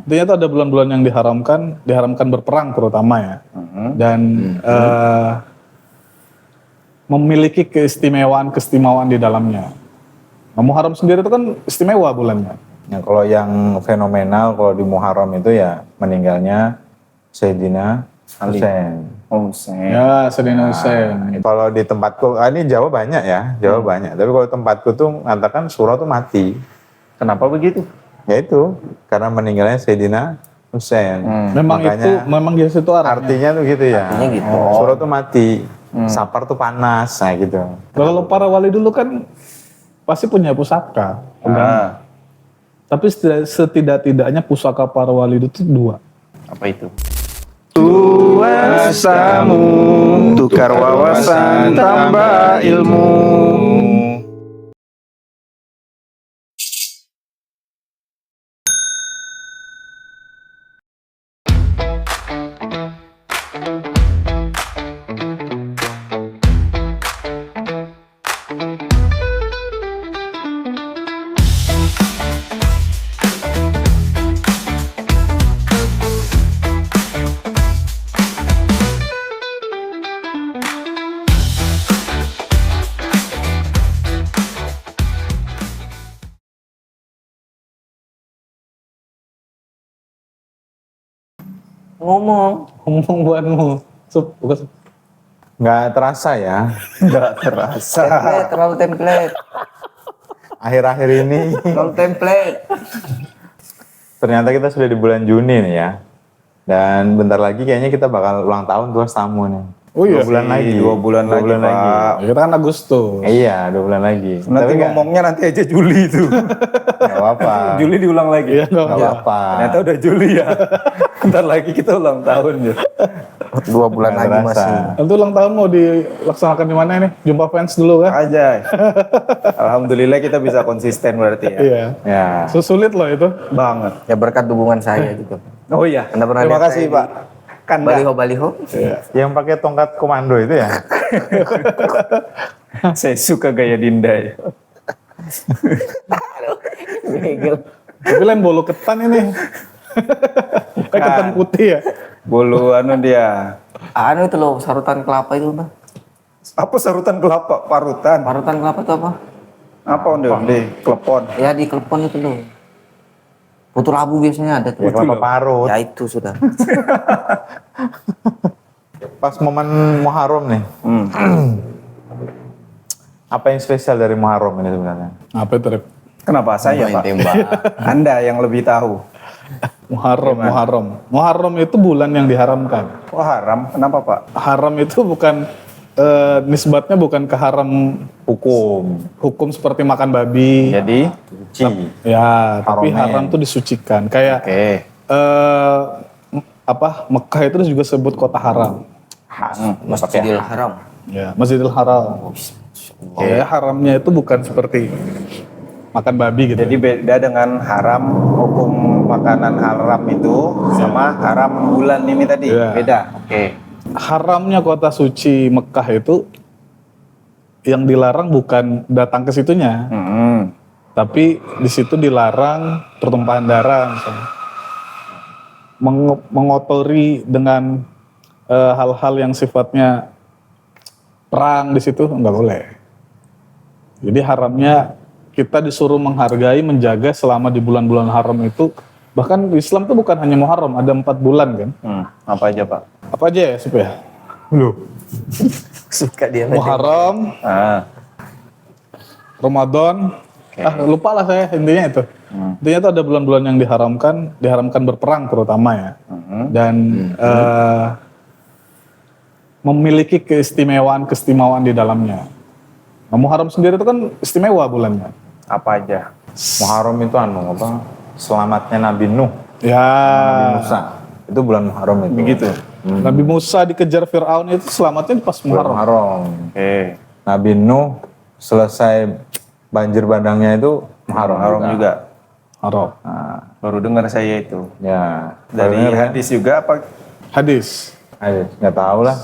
Intinya itu ada bulan-bulan yang diharamkan berperang terutama ya. Dan memiliki keistimewaan di dalamnya. Nah, Muharram sendiri itu kan istimewa bulannya. Ya, kalau yang fenomenal kalau di Muharram itu ya meninggalnya Sayyidina Husain. Ya, Sayyidina Husain. Kalau di tempatku, ini Jawa banyak ya, Jawa banyak. Tapi kalau tempatku tuh mengatakan surah tuh mati. Kenapa begitu? Ya itu, karena meninggalnya Sayyidina Husain. Memang Makanya memang di situ artinya tuh gitu ya. Artinya gitu. Surah tuh mati, safar tuh panas, nah gitu. Kalau para wali dulu kan pasti punya pusaka. Tapi setidak-tidaknya pusaka para wali itu 2. Apa itu? Tuasamu, tukar wawasan, tambah ilmu. Ngomong. Buatmu. Bukan. Nggak terasa ya, Nggak terasa. Template, terlalu template. akhir-akhir ini Terlalu template. ternyata kita sudah di bulan Juni nih ya. Dan bentar lagi kayaknya kita bakal ulang tahun tuas tamu nih. Oh iya. 2 bulan lagi. 2 bulan lagi, Pak. Kita kan Agustus. Iya, 2 bulan lagi. Nanti ngomongnya nanti aja Juli itu. Nggak apa-apa. Juli diulang lagi. Iya, nggak Nggak apa-apa. Ternyata udah Juli ya. Bentar lagi kita ulang tahun ya. 2 bulan Nggak lagi terasa. masih. Nanti ulang tahun mau dilaksanakan di mana ini? Jumpa fans dulu kan? Aja. Alhamdulillah kita bisa konsisten berarti ya. Iya. Ya. Sulit loh itu. Banget. Ya berkat dukungan saya gitu. Oh iya. Anda pernah Terima lihat kasih saya Pak. Kanda. Baliho-baliho. Yang pakai tongkat komando itu ya. Saya suka gaya Dinda ya. Begel. Tapi lain bolu ketan ini. Kayak ketan putih ya. Bolu anu dia. Anu itu loh, sarutan kelapa itu apa? Apa sarutan kelapa? Parutan. Parutan kelapa itu apa? Apa onde klepon. Ya di klepon itu loh. Putu labu biasanya ada tuh. Ya, kelapa parut. Ya itu sudah. Pas momen Muharram nih. Apa yang spesial dari Muharram ini sebenarnya? Apa itu, Rep? Kenapa saya Pak? Anda yang lebih tahu. Muharram itu bulan yang diharamkan. Oh haram? Kenapa Pak? Haram itu bukan nisbatnya bukan ke haram hukum seperti makan babi. Jadi Ci. Ya, tapi Haromen. haram itu disucikan. Kayak Mekah itu juga sebut kota haram. Masjidil Haram. Ya, Masjidil Haram. Ya, haramnya itu bukan seperti makan babi gitu. Jadi beda dengan haram, hukum makanan haram itu sama haram bulan ini tadi. Iya. Beda. Haramnya kota suci Mekah itu yang dilarang bukan datang ke situnya, tapi di situ dilarang pertumpahan darah, misalnya. Mengotori dengan hal-hal yang sifatnya perang di situ nggak boleh. Jadi haramnya kita disuruh menghargai, menjaga selama di bulan-bulan haram itu. Bahkan Islam itu bukan hanya Muharram, ada 4 bulan kan. Apa aja Pak? Apa aja ya, Sup ya? Suka dia. Muharram, Ramadan, lupa lah saya intinya itu. Intinya itu ada bulan-bulan yang diharamkan berperang terutama ya. Dan memiliki keistimewaan di dalamnya. Nah, Muharram sendiri itu kan istimewa bulannya. Apa aja? Muharram itu selamatnya Nabi Nuh, Ya. Nabi Musa. Itu bulan Muharram itu. Begitu. Nabi Musa dikejar Fir'aun itu selamatnya pas Bulan Muharram. Muharram. Nabi Nuh selesai banjir bandangnya itu Muharram juga. Haram. Baru dengar saya itu. Ya. Dari Baru dengar, kan? hadis juga apa? Hadis. Ayo, nggak tahu lah.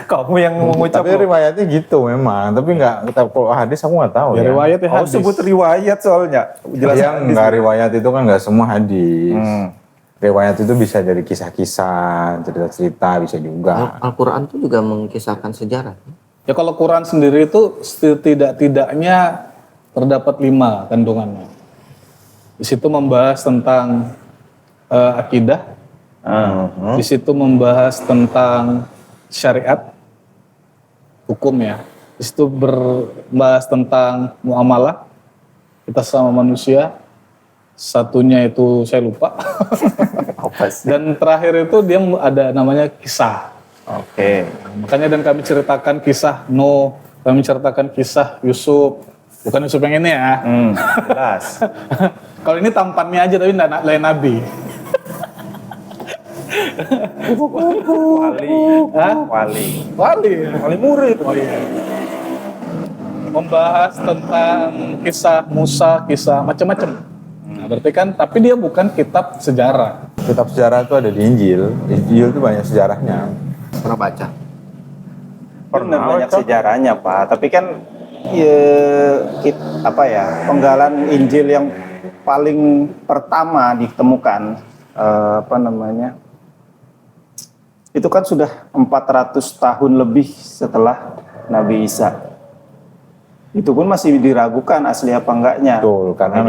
Kamu yang mengucap. Tapi riwayatnya gitu memang. Tapi nggak, kalau hadis aku nggak tahu Ya, ya. riwayat ya Oh hadis. sebut riwayat soalnya. Jelas Yang hadis. nggak riwayat itu kan nggak semua hadis. riwayat itu bisa dari kisah-kisah, cerita-cerita bisa juga. Al-Quran itu juga mengisahkan sejarah. Ya kalau Quran sendiri itu setidak-tidaknya terdapat 5 kandungannya. Di situ membahas tentang akidah, di situ membahas tentang syariat, hukum ya. Di situ berbahas tentang muamalah kita sama manusia. Satunya itu saya lupa. Apa sih? Dan terakhir itu dia ada namanya kisah. Oke. Makanya dan kami ceritakan kisah Nuh, kami ceritakan kisah Yusuf. Bukan Yusuf yang ini ya. Jelas. Kalau ini tampannya aja tapi enggak lain nabi. Wali. Hah? Wali. Wali murid. Oh iya. Membahas tentang kisah Musa, kisah macam-macam. Nah, berarti kan tapi dia bukan kitab sejarah. Kitab sejarah itu ada di Injil. Injil itu banyak sejarahnya. Pernah baca? Pernah banyak sejarahnya Pak. Tapi kan ya, penggalan Injil yang paling pertama ditemukan itu kan sudah 400 tahun lebih setelah Nabi Isa. Itu pun masih diragukan asli apa enggaknya. Betul, karena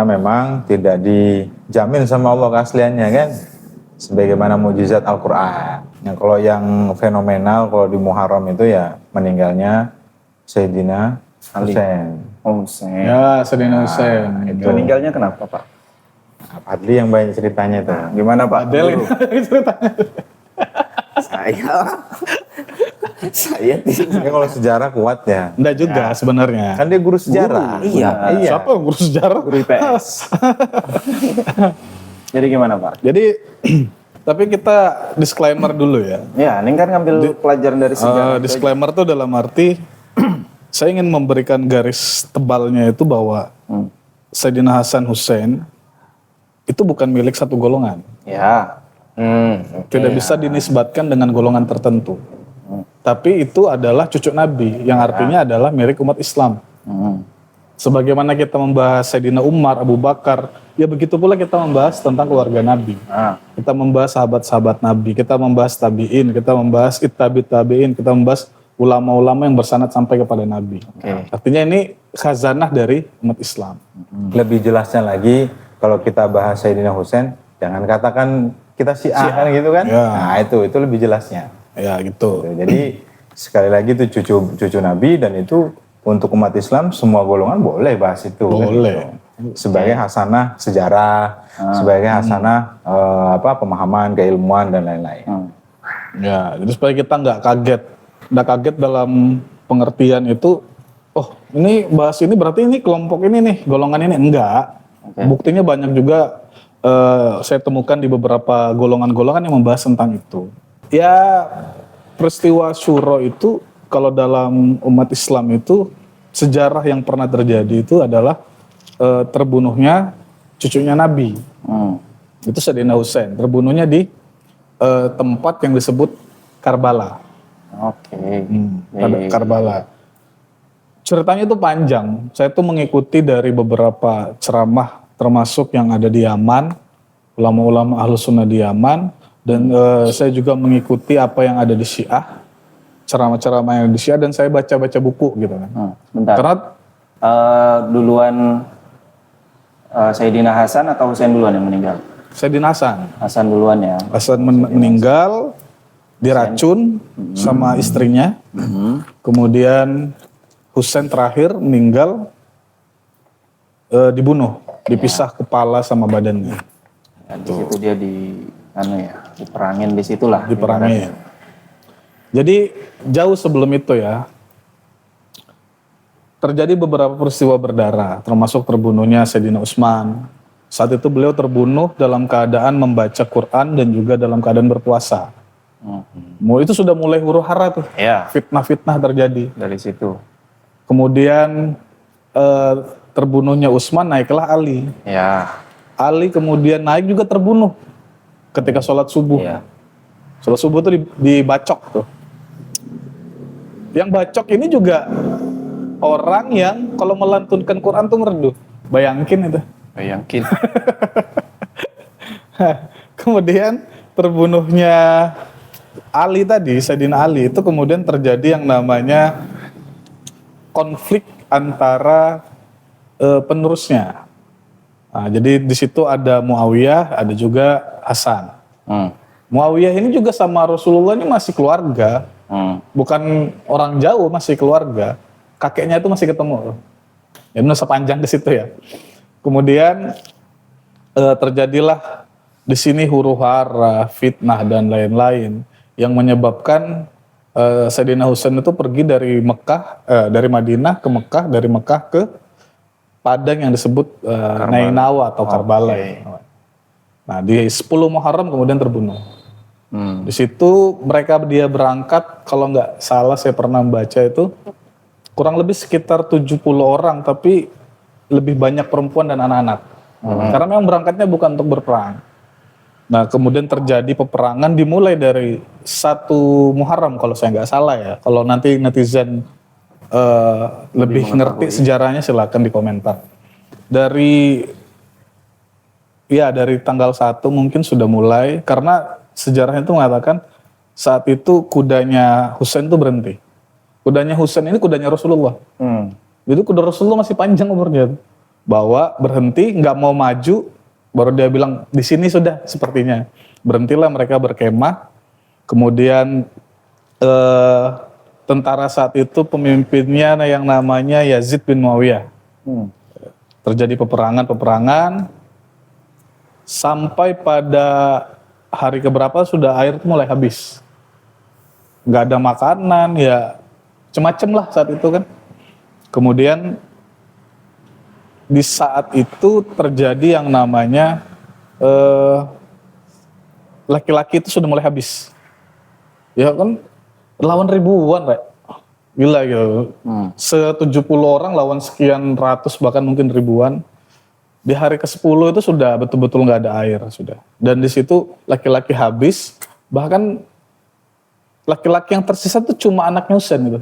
memang tidak dijamin sama Allah keasliannya kan. Sebagaimana mukjizat Al-Qur'an. Yang kalau yang fenomenal kalau di Muharram itu ya meninggalnya Sayyidina Husain. Husain. Ya, Sayyidina Husain. Itu meninggalnya kenapa Pak? Fadli yang banyak ceritanya itu. Gimana Pak? Adel ini ceritanya. Saya Dia kalau sejarah kuat ya. Enggak juga sebenarnya. Kan dia guru sejarah. Iya. Siapa yang ngurus sejarah? Guru IPS. Jadi gimana Pak? Jadi tapi kita disclaimer dulu ya. Ya, ini kan ngambil pelajaran dari sejarah. Disclaimer tuh dalam arti saya ingin memberikan garis tebalnya itu bahwa Sayyidina Hasan Hussein itu bukan milik satu golongan. Ya. Tidak bisa dinisbatkan dengan golongan tertentu. Tapi itu adalah cucu Nabi yang artinya adalah milik umat Islam. Sebagaimana kita membahas Sayyidina Umar, Abu Bakar, ya begitu pula kita membahas tentang keluarga Nabi. Kita membahas sahabat-sahabat Nabi, kita membahas tabi'in, kita membahas ittabi tabi'in, kita membahas ulama-ulama yang bersanad sampai kepada Nabi. Artinya ini khazanah dari umat Islam. Lebih jelasnya lagi kalau kita bahas Sayyidina Husain, jangan katakan kita Syiah kan gitu kan. Ya. Nah itu lebih jelasnya. Ya gitu. Jadi sekali lagi itu cucu Nabi dan itu untuk umat Islam semua golongan boleh bahas itu. Boleh. Kan, gitu. Sebagai hasanah sejarah, sebagai hasanah pemahaman, keilmuan dan lain-lain. Ya, jadi supaya kita nggak kaget dalam pengertian itu. Oh, ini bahas ini berarti ini kelompok ini nih, golongan ini enggak. Buktinya banyak juga saya temukan di beberapa golongan-golongan yang membahas tentang itu. Ya, peristiwa Syuro itu kalau dalam umat Islam itu sejarah yang pernah terjadi itu adalah terbunuhnya cucunya Nabi. Itu Sayyidina Husain. Terbunuhnya di tempat yang disebut Karbala. Karbala. Ceritanya itu panjang. Saya tuh mengikuti dari beberapa ceramah termasuk yang ada di Yaman, ulama-ulama Ahlus Sunnah di Yaman, dan saya juga mengikuti apa yang ada di Syiah, ceramah-ceramah yang di Syiah, dan saya baca-baca buku gitu kan. Bentar. Karena duluan Sayyidina Hasan atau Husain duluan yang meninggal? Sayyidina Hasan. Hasan duluan ya. Hasan meninggal, diracun sama istrinya, kemudian Husain terakhir meninggal dibunuh, dipisah kepala sama badannya. Di situ dia diperangin di situlah. Diperangin. Jadi jauh sebelum itu ya, terjadi beberapa peristiwa berdarah, termasuk terbunuhnya Sayyidina Utsman. Saat itu beliau terbunuh dalam keadaan membaca Quran dan juga dalam keadaan berpuasa. Itu sudah mulai huru hara tuh, fitnah-fitnah terjadi. Dari situ. Kemudian terbunuhnya Utsman, naiklah Ali. Ali kemudian naik juga terbunuh ketika sholat subuh. Sholat subuh tuh dibacok tuh. Yang bacok ini juga orang yang kalau melantunkan Quran tuh merdu. Bayangin itu. Kemudian terbunuhnya Ali tadi, Sayyidina Ali, itu kemudian terjadi yang namanya konflik antara penerusnya. Nah, jadi di situ ada Muawiyah, ada juga Hasan. Muawiyah ini juga sama Rasulullah ini masih keluarga, bukan orang jauh, masih keluarga. Kakeknya itu masih ketemu. Ya, sepanjang di situ ya. Kemudian terjadilah di sini huru-hara, fitnah dan lain-lain yang menyebabkan Sayyidina Husain itu pergi dari Mekah, dari Madinah ke Mekah, dari Mekah ke Padang yang disebut Nainawa atau Karbala. Okay. Nah di 10 Muharram kemudian terbunuh. Di situ dia berangkat, kalau nggak salah saya pernah baca itu kurang lebih sekitar 70 orang, tapi lebih banyak perempuan dan anak-anak. Karena memang berangkatnya bukan untuk berperang. Nah kemudian terjadi peperangan dimulai dari 1 Muharram kalau saya nggak salah ya. Kalau nanti netizen lebih ngerti sejarahnya silakan di komentar. Dari tanggal 1 mungkin sudah mulai, karena sejarahnya itu mengatakan saat itu kudanya Husain itu berhenti. Kudanya Husain ini kudanya Rasulullah. Jadi kuda Rasulullah masih panjang umurnya. Bawa berhenti, nggak mau maju, baru dia bilang di sini sudah sepertinya. Berhentilah mereka berkemah. Kemudian tentara saat itu pemimpinnya yang namanya Yazid bin Muawiyah. Terjadi peperangan sampai pada hari keberapa sudah air itu mulai habis. Nggak ada makanan, ya macem-macem lah saat itu kan. Kemudian di saat itu terjadi yang namanya laki-laki itu sudah mulai habis. Ya kan lawan ribuan, Rek. Gila gitu. 70 orang lawan sekian ratus bahkan mungkin ribuan. Di hari ke-10 itu sudah betul-betul nggak ada air sudah. Dan di situ laki-laki habis, bahkan laki-laki yang tersisa itu cuma anaknya Husain gitu.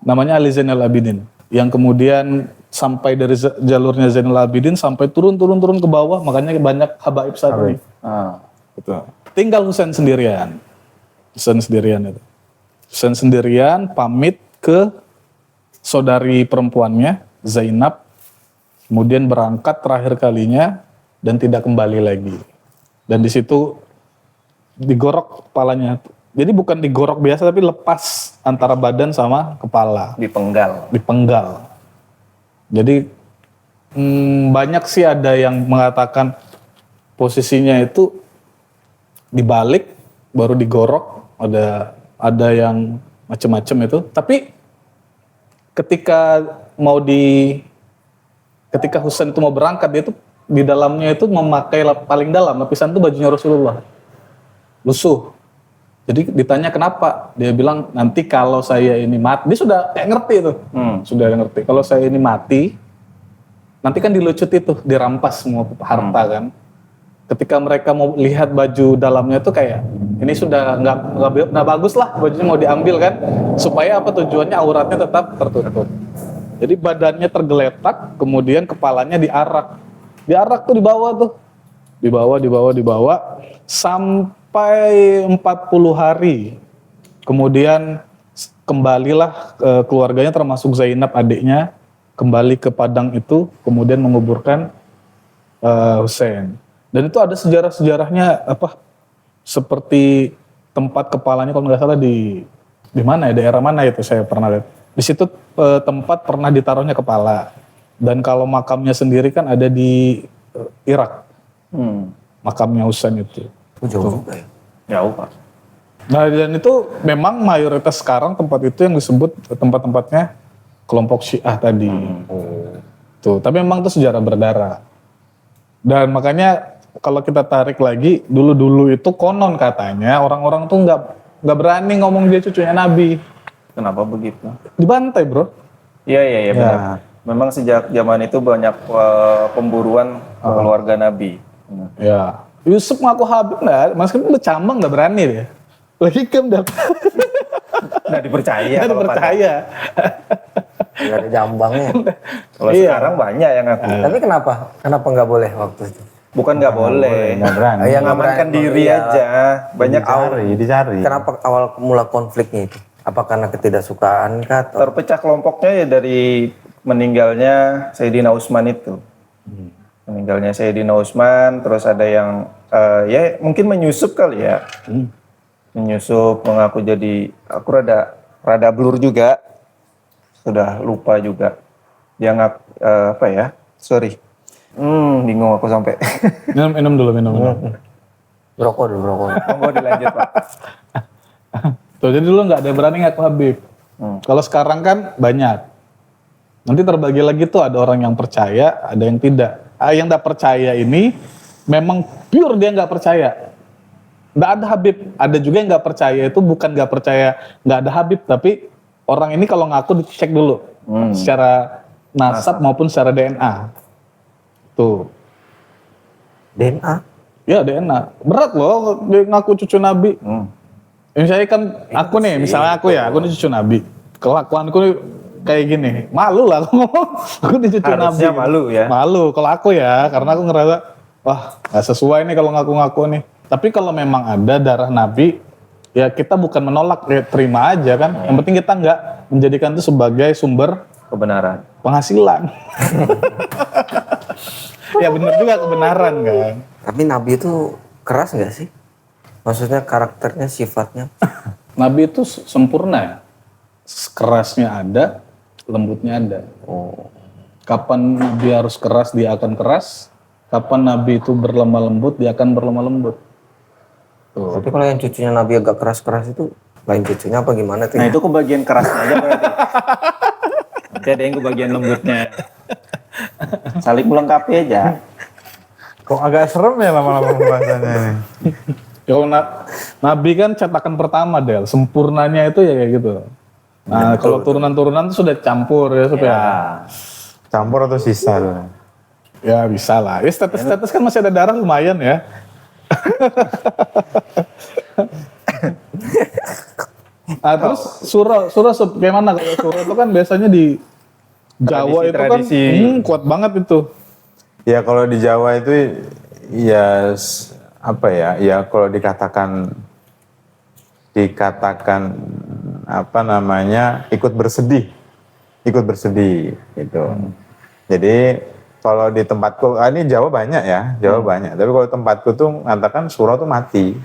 Namanya Ali Zainal Abidin. Yang kemudian sampai dari jalurnya Zainal Abidin sampai turun ke bawah, makanya banyak habaib saat ini. Gitu. Tinggal Husain sendirian. Husain sendirian pamit ke saudari perempuannya Zainab, kemudian berangkat terakhir kalinya dan tidak kembali lagi. Dan di situ digorok kepalanya. Jadi bukan digorok biasa tapi lepas antara badan sama kepala. Dipenggal. Jadi banyak sih ada yang mengatakan posisinya itu dibalik baru digorok. Ada yang macam-macam itu. Tapi ketika Husain itu mau berangkat, dia itu di dalamnya itu memakai paling dalam lapisan itu bajunya Rasulullah. Lusuh. Jadi ditanya kenapa, dia bilang nanti kalau saya ini mati, dia sudah kayak ngerti tuh, sudah ngerti. Kalau saya ini mati, nanti kan dilucut itu, dirampas semua harta kan. Ketika mereka mau lihat baju dalamnya tuh kayak ini sudah nggak bagus lah, bajunya mau diambil kan, supaya apa tujuannya auratnya tetap tertutup. Jadi badannya tergeletak, kemudian kepalanya diarak tuh dibawa sampai 40 hari. Kemudian kembalilah keluarganya termasuk Zainab adiknya kembali ke Padang itu, kemudian menguburkan Husain. Dan itu ada sejarah-sejarahnya seperti tempat kepalanya kalau nggak salah di mana ya, daerah mana itu saya pernah lihat. Di situ tempat pernah ditaruhnya kepala. Dan kalau makamnya sendiri kan ada di Irak. Makamnya Husain itu. Jauh juga ya. Jauh, Pak. Nah dan itu memang mayoritas sekarang tempat itu yang disebut tempat-tempatnya kelompok Syiah tadi. Tuh, tapi memang itu sejarah berdarah. Dan makanya kalau kita tarik lagi, dulu-dulu itu konon katanya orang-orang tuh nggak berani ngomong dia cucunya Nabi. Kenapa begitu? Dibantai, bro. Iya benar. Memang sejak zaman itu banyak pemburuan keluarga Nabi. Ya. Yusuf ngaku Habib nggak, meskipun udah cambang nggak berani dia. Lagi kem Nggak dipercaya. nggak dipercaya. Gak ada jambangnya. Kalau sekarang banyak yang ngaku. Tapi kenapa nggak boleh waktu itu? Bukan nggak boleh. nggak berani. Yang nggak Mengamankan berani, diri iya. aja. Banyak dicari. Kenapa awal mula konfliknya itu? Apa karena ketidaksukaan kah? Atau? terpecah kelompoknya ya dari meninggalnya Sayyidina Utsman itu. Meninggalnya Sayyidina Utsman, terus ada yang ya mungkin menyusup kali ya. Menyusup mengaku jadi, aku rada blur juga. Sudah lupa juga. Dia apa ya? Sorry. Bingung aku sampai. Minum dulu. Rokok dulu, rokok. Monggo dilanjut, Pak. Tuh, jadi dulu nggak ada yang berani ngaku Habib. Kalau sekarang kan banyak. Nanti terbagi lagi tuh ada orang yang percaya, ada yang tidak. Yang nggak percaya ini memang pure dia nggak percaya. Nggak ada Habib. Ada juga yang nggak percaya itu bukan nggak percaya nggak ada Habib, tapi orang ini kalau ngaku dicek dulu secara nasab maupun secara DNA. Tuh. DNA? Ya DNA. Berat loh dia ngaku cucu Nabi. Misalnya kan aku nih, misalnya aku nih cucu Nabi. Kelakuanku nih kayak gini. Malu lah aku ngomong. Aku nih cucu Harusnya Nabi. malu ya. Malu kalau aku ya, karena aku ngerasa wah gak sesuai nih kalau ngaku-ngaku nih. Tapi kalau memang ada darah Nabi, ya kita bukan menolak, ya terima aja kan. Yang penting kita nggak menjadikan itu sebagai sumber Kebenaran. penghasilan. Ya benar juga kebenaran kan. Tapi Nabi itu keras nggak sih? Maksudnya karakternya, sifatnya? Nabi itu sempurna ya. Kerasnya ada, lembutnya ada. Kapan Nabi harus keras, dia akan keras. Kapan Nabi itu berlemah lembut, dia akan berlemah lembut. Tuh. Tapi kalau yang cucunya Nabi agak keras-keras itu, lain cucunya apa gimana tuh? Nah itu kebagian kerasnya aja berarti. Nanti ada yang kebagian lembutnya. Saling melengkapi aja. Kok agak serem ya lama-lama pembahasannya ini. Kalau Nabi kan cetakan pertama Del, sempurnanya itu ya kayak gitu. Nah kalau turunan-turunan itu sudah campur ya supaya Campur atau sisa tuh? ya bisa lah. Ya status kan masih ada darah lumayan ya. Nah terus surah gimana kalau surah itu kan biasanya di Jawa itu Tradisi. kan kuat banget itu. Ya kalau di Jawa itu ya apa ya? Ya kalau dikatakan apa namanya ikut bersedih gitu. Jadi kalau di tempatku, ini Jawa banyak ya, Jawa banyak. Tapi kalau tempatku tuh mengatakan surah tuh mati.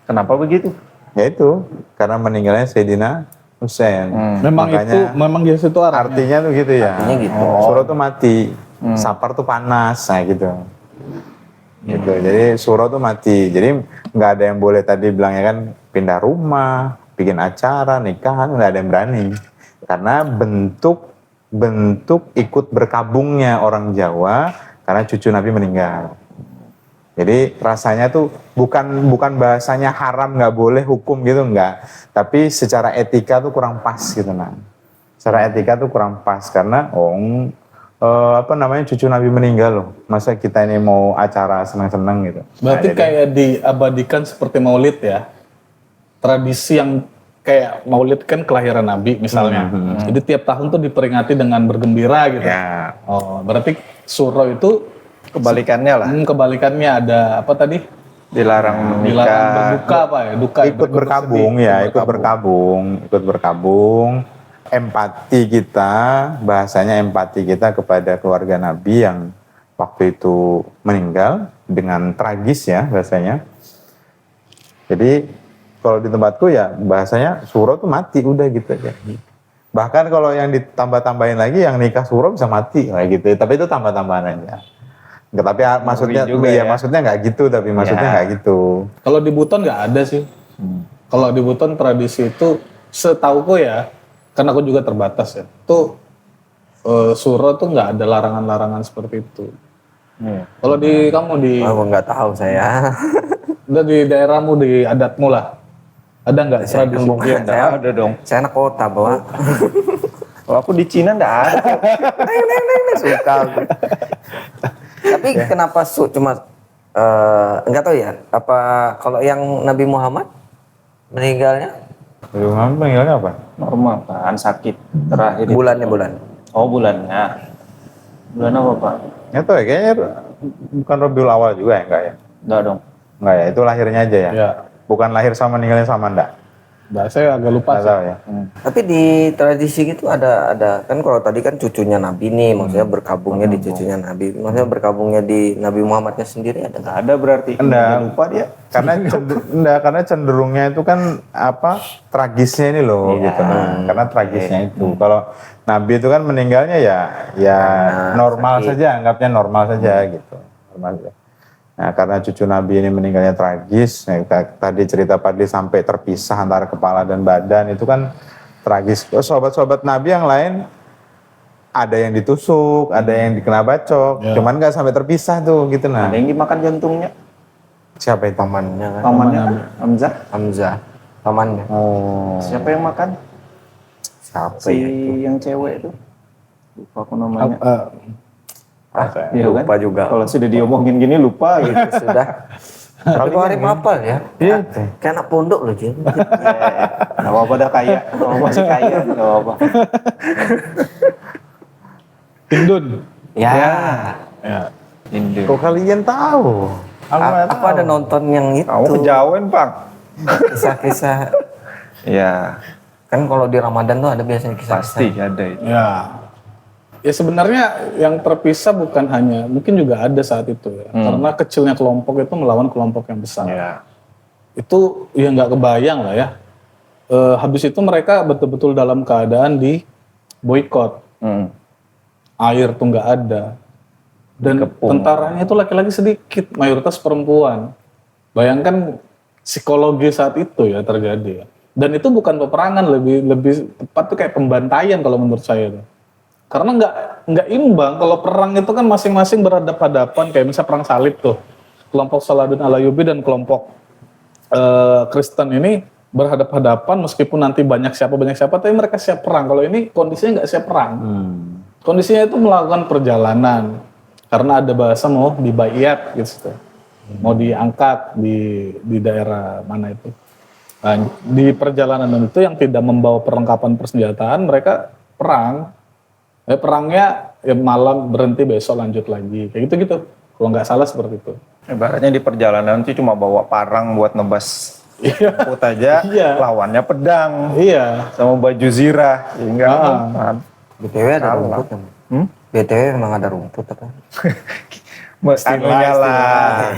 Kenapa begitu? Ya itu karena meninggalnya Sayyidina Husain. Memang di situ artinya tuh gitu ya. Artinya gitu. Surah tuh mati, sapar tuh panas, nah gitu. Gitu. Jadi surah tuh mati. Jadi nggak ada yang boleh tadi bilangnya kan pindah rumah, bikin acara, nikahan, nggak ada yang berani. Karena bentuk ikut berkabungnya orang Jawa karena cucu Nabi meninggal. Jadi rasanya tuh bukan bahasanya haram nggak boleh hukum gitu nggak, tapi secara etika tuh kurang pas gitu nah. Secara etika tuh kurang pas karena apa namanya cucu Nabi meninggal loh, masa kita ini mau acara senang-senang gitu. Berarti Nah, kayak diabadikan seperti maulid ya. Tradisi yang kayak maulid kan kelahiran Nabi misalnya. Jadi tiap tahun tuh diperingati dengan bergembira gitu. ya Oh, berarti surah itu Kebalikannya lah. kebalikannya ada apa tadi? Dilarang Dilarang menikah. berduka apa ya? Duka ikut berkabung ya, ikut berkabung. Empati kita, bahasanya empati kita kepada keluarga Nabi yang waktu itu meninggal dengan tragis ya bahasanya. Jadi kalau di tempatku ya bahasanya surah tuh mati udah gitu aja. Bahkan kalau yang ditambah-tambahin lagi yang nikah surah bisa mati kayak gitu. Tapi itu tambah-tambahan aja. Nggak, tapi maksudnya juga ya, ya. maksudnya nggak gitu, tapi maksudnya nggak gitu. Kalau di Buton nggak ada sih. Kalau di Buton tradisi itu setauku ya, karena aku juga terbatas ya. Tuh surah tuh nggak ada larangan-larangan seperti itu. Kalau di kamu di Nggak tahu saya. udah di daerahmu di adatmu lah. Ada nggak tradisi? Bukan, saya Ada dong. Saya anak kota bahwa Kalau aku di Cina nggak ada. suka. Tapi kenapa cuma nggak tahu ya? Apa kalau yang Nabi Muhammad meninggalnya Muhammad meninggalnya apa? Normal kan sakit terakhir. itu. bulan. Oh bulannya. Bulan apa Pak? Nggak tahu ya, kayaknya bukan Rabiul Awal juga ya, enggak ya? Enggak dong. Enggak ya, itu lahirnya aja ya? Ya, Bukan lahir sama meninggalnya sama enggak? saya agak lupa Enggak sih. tahu ya. Tapi di tradisi gitu ada kan kalau tadi kan cucunya Nabi nih, maksudnya berkabungnya di cucunya Nabi, maksudnya berkabungnya di Nabi Muhammadnya sendiri ada nggak? Nggak ada berarti. Enggak. Udah lupa dia. Karena cenderungnya itu kan apa tragisnya ini loh gitu. Nah, karena tragisnya itu. Kalau Nabi itu kan meninggalnya ya normal saja, anggapnya normal saja gitu. Normal saja. Nah, karena cucu Nabi ini meninggalnya tragis, tadi cerita Padli sampai terpisah antara kepala dan badan itu kan tragis. Sobat-sobat Nabi yang lain ada yang ditusuk, ada yang dikena bacok, cuman nggak sampai terpisah tuh gitu nah. Ada yang dimakan jantungnya. Siapa itu? Pamannya kan? Pamannya Hamzah. Hamzah, pamannya. Oh, Siapa yang makan? Siapa Si ya itu? yang cewek itu. Lupa aku namanya. Iya kan? Lupa juga. Kalau sudah diomongin gini lupa gitu. Sudah. Tapi hari hafal ya. Iya. Kayak anak pondok loh, Jin. Gak apa-apa dah kaya. Masih kaya. Gak apa-apa. Hindun. Ya. Ya. kok kalian tahu? Aku ada nonton yang itu. Kamu kejawen, Bang. Kisah-kisah. Iya. Kan kalau di Ramadan tuh ada biasanya kisah-kisah. Pasti ada itu. Ya. Ya sebenarnya yang terpisah bukan hanya, mungkin juga ada saat itu ya. Karena kecilnya kelompok itu melawan kelompok yang besar. Iya. Itu ya nggak kebayang lah ya. Habis itu mereka betul-betul dalam keadaan di boykot. Air tuh nggak ada. Dan tentaranya itu laki-laki sedikit, mayoritas perempuan. Bayangkan psikologi saat itu ya terjadi ya. Dan itu bukan peperangan, lebih tepat tuh kayak pembantaian kalau menurut saya tuh. Karena nggak imbang. Kalau perang itu kan masing-masing berhadapan-hadapan, kayak misalnya perang salib tuh. Kelompok Saladin Al-Ayyubi dan kelompok Kristen ini berhadapan-hadapan meskipun nanti banyak siapa, tapi mereka siap perang. Kalau ini kondisinya nggak siap perang. Kondisinya itu melakukan perjalanan. Karena ada bahasa mau dibayat gitu. Mau diangkat di daerah mana itu. Nah, di perjalanan itu yang tidak membawa perlengkapan persenjataan, mereka perang. Perangnya ya malam berhenti besok lanjut lagi kayak gitu kalau nggak salah seperti itu. Ibaratnya di perjalanan sih cuma bawa parang buat nebas rumput aja, lawannya pedang. Iya. Sama baju zirah. Sehingga BTW ada rumput kan? BTW memang ada rumput apa? anunya lah.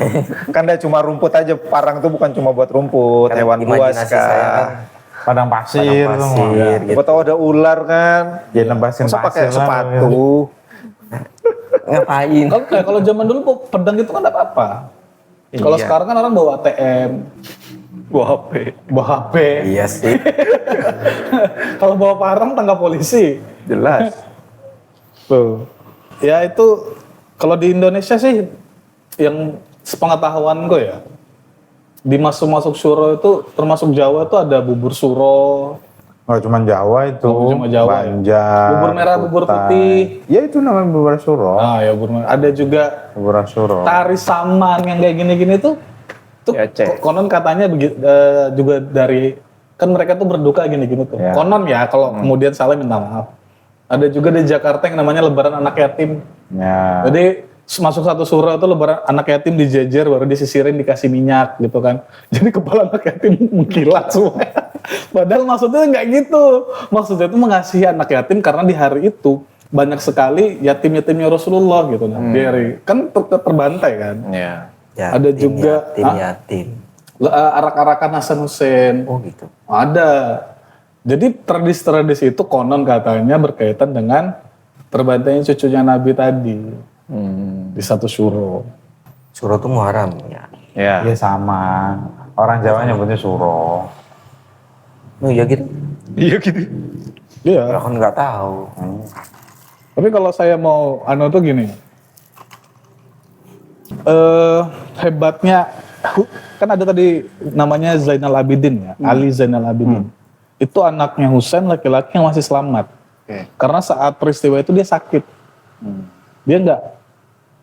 Kan dia cuma rumput aja, parang tuh bukan cuma buat rumput, Kan hewan buas imajinasi saya kan kan. Padang pasir, pasir gitu. Siapa tahu ada ular kan. Ya nebasin Masa pakai pasir lah. sepatu. Ngapain? Kalau zaman dulu pedang itu kan nggak apa-apa. Kalau Iya. sekarang kan orang bawa ATM, Bawa HP. bawa HP. Iya sih. Kalau bawa parang tangkap polisi. Jelas. Tuh. Ya itu kalau di Indonesia sih yang sepengetahuan gue ya. Di masuk suro itu termasuk Jawa itu ada bubur suro. Oh, cuma Jawa itu. Oh, cuma Jawa ya. Banjar. Bubur merah, bubur Kutai. putih. Ya itu namanya bubur suro. Ah ya bubur merah. Ada juga Bubur suro. tari saman yang kayak gini-gini tuh Ya, Cek. konon katanya juga dari kan mereka tuh berduka gini-gini tuh. Ya. Konon ya kalau kemudian salah minta maaf. Ada juga di Jakarta yang namanya lebaran anak yatim. Ya. Jadi masuk satu surah itu lebaran anak yatim dijejer baru disisirin dikasih minyak gitu kan. Jadi kepala anak yatim mengkilat semua. Padahal maksudnya nggak gitu. Maksudnya itu mengasihi anak yatim karena di hari itu banyak sekali yatim-yatimnya Rasulullah gitu nah. Biar kan terbantai kan. Iya. Yatim, Ada juga, yatim. Arak-arakan Hasan Hussein. Oh gitu. Ada. Jadi tradisi-tradisi itu konon katanya berkaitan dengan terbantainya cucunya Nabi tadi di satu suro. Suro tuh Muharram ya. Ya. Ya sama. Orang Jawa nyebutnya suro. Oh iya gitu. Iya gitu. Iya. Lah kan nggak tahu. Tapi kalau saya mau tuh gini. Hebatnya kan ada tadi namanya Zainal Abidin ya, Ali Zainal Abidin. Itu anaknya Husain laki-laki yang masih selamat. Karena saat peristiwa itu dia sakit. Dia enggak.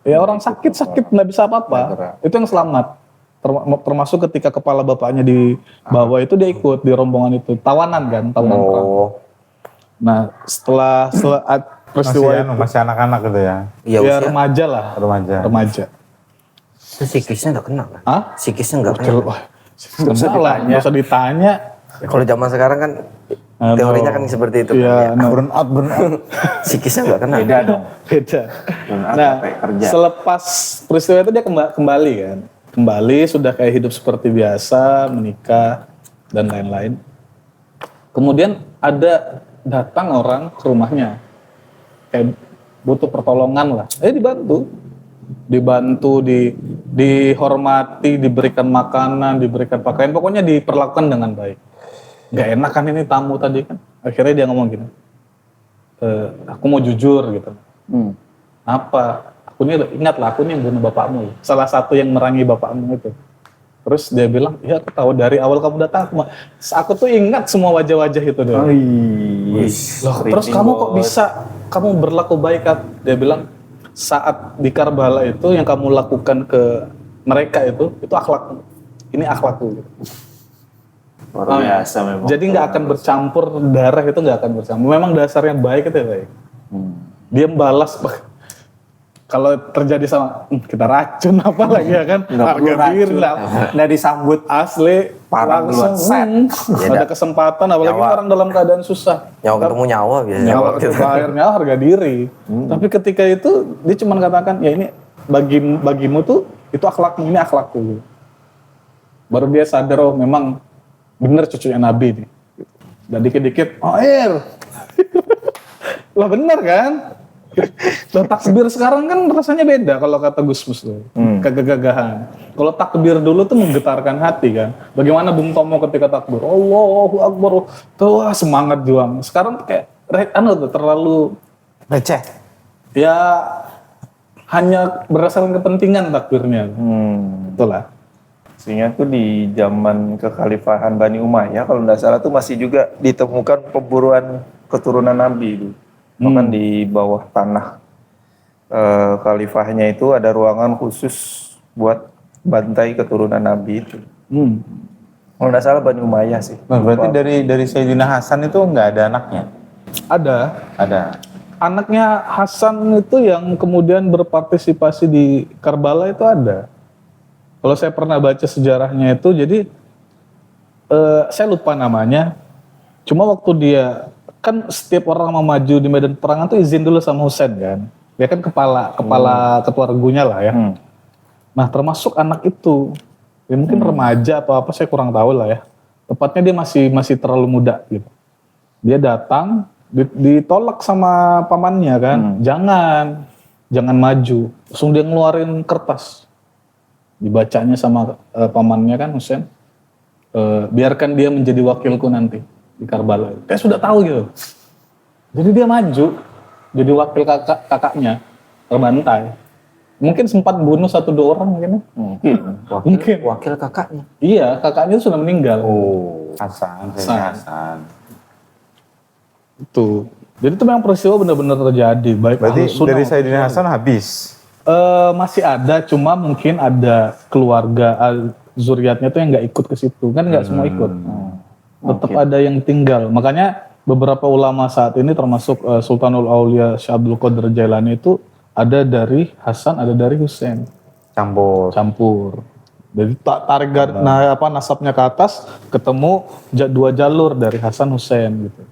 Ya orang sakit nggak bisa apa-apa. Itu yang selamat. Termasuk ketika kepala bapaknya dibawa itu dia ikut di rombongan itu. Tawanan kan, tawanan perang. Oh. Nah, setelah peristiwa itu. masih anak-anak gitu ya, Iya Ya usia. remaja lah, remaja. remaja. Itu psikisnya nggak kena kan? Hah? Psikisnya nggak kena. Wah, nggak usah ditanya. Ya, kalau zaman sekarang kan teorinya kan seperti itu. Iya, Kan, ya. Burn out. Psikisnya nggak kena. Beda dong. beda. Burnout Nah, capek kerja. selepas peristiwa itu dia kembali kan, kembali sudah kayak hidup seperti biasa, menikah dan lain-lain. Kemudian ada datang orang ke rumahnya, kayak butuh pertolongan lah, dibantu, dihormati, diberikan makanan, diberikan pakaian, pokoknya diperlakukan dengan baik. Gak enak kan ini tamu tadi kan, akhirnya dia ngomong gini, aku mau jujur gitu. Apa? Aku ini ingatlah, aku ini yang bunuh bapakmu, salah satu yang merangi bapakmu itu. Terus dia bilang, ya aku tahu dari awal kamu datang, aku tuh ingat semua wajah-wajah itu deh. Loh, terus kamu kok bisa, kamu berlaku baik kan? Dia bilang, saat di Karbala itu yang kamu lakukan ke mereka itu akhlakmu. Ini akhlakku. Gitu. Luar biasa memang. Jadi nggak akan bercampur darah itu nggak akan bercampur. Memang dasar yang baik itu ya baik. Dia balas. Kalau terjadi sama kita racun apa lagi ya kan? Harga diri lah. Nah disambut Asli Parang langsung duluan, ada kesempatan apalagi orang dalam keadaan susah. Nyawa ketemu nyawa biasanya. Nyawa akhirnya harga diri. Tapi ketika itu dia cuma katakan ya ini bagimu tuh itu akhlakmu, ini akhlakku. Baru dia sadar oh memang bener cucunya Nabi nih. Dan dikit-dikit oh lah bener kan? Dan takbir sekarang kan rasanya beda kalau kata Gus Mus tuh, kegagahan. Kalau takbir dulu tuh menggetarkan hati kan. Bagaimana Bung Tomo ketika takbir, Allahu Akbar, tuh wah, semangat juang. Sekarang tuh kayak terlalu receh. ya hanya berdasarkan kepentingan takbirnya. Itulah. Sehingga tuh di zaman kekhalifahan Bani Umayyah kalau nggak salah tuh masih juga ditemukan pemburuan keturunan Nabi itu. Bahkan di bawah tanah khalifahnya itu ada ruangan khusus buat bantai keturunan Nabi itu. Kalau nggak salah Bani Umayyah sih. Nah, berarti dari Sayyidina Hasan itu nggak ada anaknya? Ada. Anaknya Hasan itu yang kemudian berpartisipasi di Karbala itu ada. Kalau saya pernah baca sejarahnya itu, jadi saya lupa namanya. Cuma waktu dia kan setiap orang mau maju di medan perangan tuh izin dulu sama Husain kan. Dia kan kepala keluarganya lah ya. Nah termasuk anak itu, ya mungkin remaja atau apa saya kurang tahu lah ya. Tepatnya dia masih terlalu muda gitu. Dia datang, ditolak sama pamannya kan, jangan maju. Langsung dia ngeluarin kertas, dibacanya sama pamannya kan Husain, biarkan dia menjadi wakilku nanti di Karbala. Kayak sudah tahu gitu. Jadi dia maju jadi wakil kakaknya terbantai. Mungkin sempat bunuh 1-2 orang mungkin. Mungkin. Wakil kakaknya. Iya, kakaknya sudah meninggal. Hasan, Sayyidina Hasan. Itu. Jadi itu memang peristiwa benar-benar terjadi. Baik Berarti Ahlus Sunnah dari maupun Sayyidina Syiah. Hasan habis. Masih ada, cuma mungkin ada keluarga zuriatnya tuh yang nggak ikut ke situ, kan nggak semua ikut. Tetap ada yang tinggal. Makanya beberapa ulama saat ini termasuk Sultanul Aulia Syekh Abdul Qadir Jailani itu ada dari Hasan, ada dari Husain. Campur. Jadi tarik nasabnya ke atas, ketemu 2 jalur dari Hasan Husain gitu.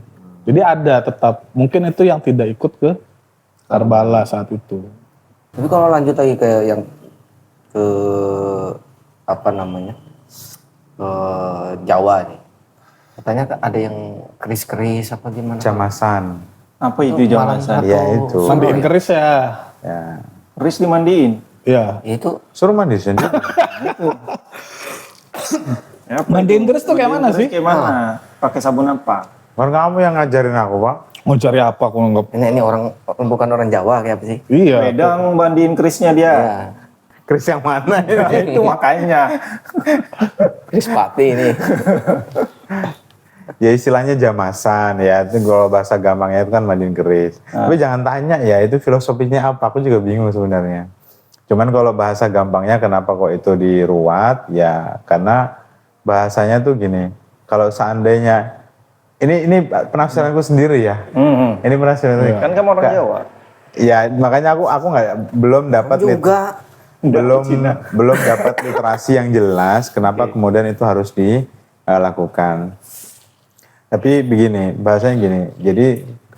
Jadi ada tetap. Mungkin itu yang tidak ikut ke Karbala saat itu. Tapi kalau lanjut lagi ke yang ke apa namanya ke Jawa nih, katanya ada yang keris-keris apa gimana? Jamasan. Apa itu jamasan? Iya itu. Mandiin keris ya. Ya. Keris dimandiin. Iya. Itu Suruh mandi sendiri. Ya, apa Mandiin itu? keris tuh kayak mana Mandiin sih? keris Kayak mana? Pakai sabun apa? Baru kamu yang ngajarin aku, Pak. Mau cari apa aku nggak? ini orang bukan orang Jawa kayak apa sih? Iya. Medang mandiin kerisnya dia. Ya, Keris yang mana? Itu makanya. keris pati ini. Ya istilahnya jamasan ya. Itu kalau bahasa gampangnya itu kan mandiin keris. Tapi jangan tanya ya itu filosofinya apa. Aku juga bingung sebenarnya. Cuman kalau bahasa gampangnya kenapa kok itu diruat? Ya karena bahasanya tuh gini. Kalau seandainya ini penafsiranku sendiri ya. Ini penafsiran sendiri. Kan kamu orang Jawa. Ya makanya aku belum dapat Juga. belum dapat literasi yang jelas kenapa kemudian itu harus dilakukan. Tapi begini, bahasanya gini. Jadi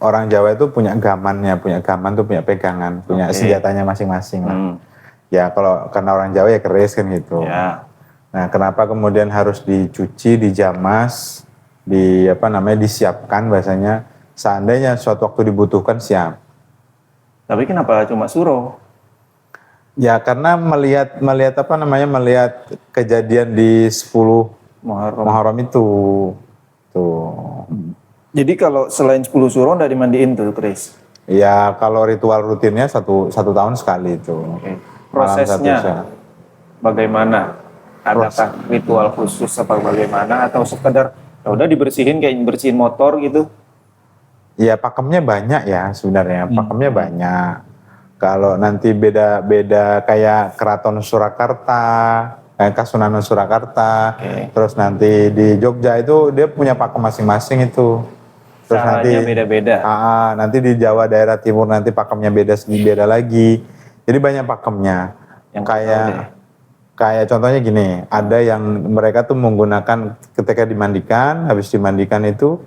orang Jawa itu punya gaman tuh punya pegangan, punya senjatanya masing-masing lah. Ya kalau karena orang Jawa ya keris kan gitu. Ya. Nah, kenapa kemudian harus dicuci, dijamas, disiapkan bahasanya seandainya suatu waktu dibutuhkan siap. Tapi kenapa cuma suruh? Ya karena melihat kejadian di 10 Muharram itu. Tuh. Jadi kalau selain 10 suruh nggak dimandiin tuh, Chris? Ya kalau ritual rutinnya satu tahun sekali itu. Prosesnya bagaimana? Adakah ritual khusus apa bagaimana? Atau sekedar ya udah dibersihin kayak bersihin motor gitu? Ya pakemnya banyak ya sebenarnya, pakemnya banyak. Kalau nanti beda kayak Keraton Surakarta, kayak Kasunanan Surakarta, terus nanti di Jogja itu dia punya pakem masing-masing itu. Terus caranya beda-beda. Nanti di Jawa daerah timur nanti pakemnya beda lagi. Jadi banyak pakemnya. Yang Kayak contohnya gini, ada yang mereka tuh menggunakan ketika dimandikan, habis dimandikan itu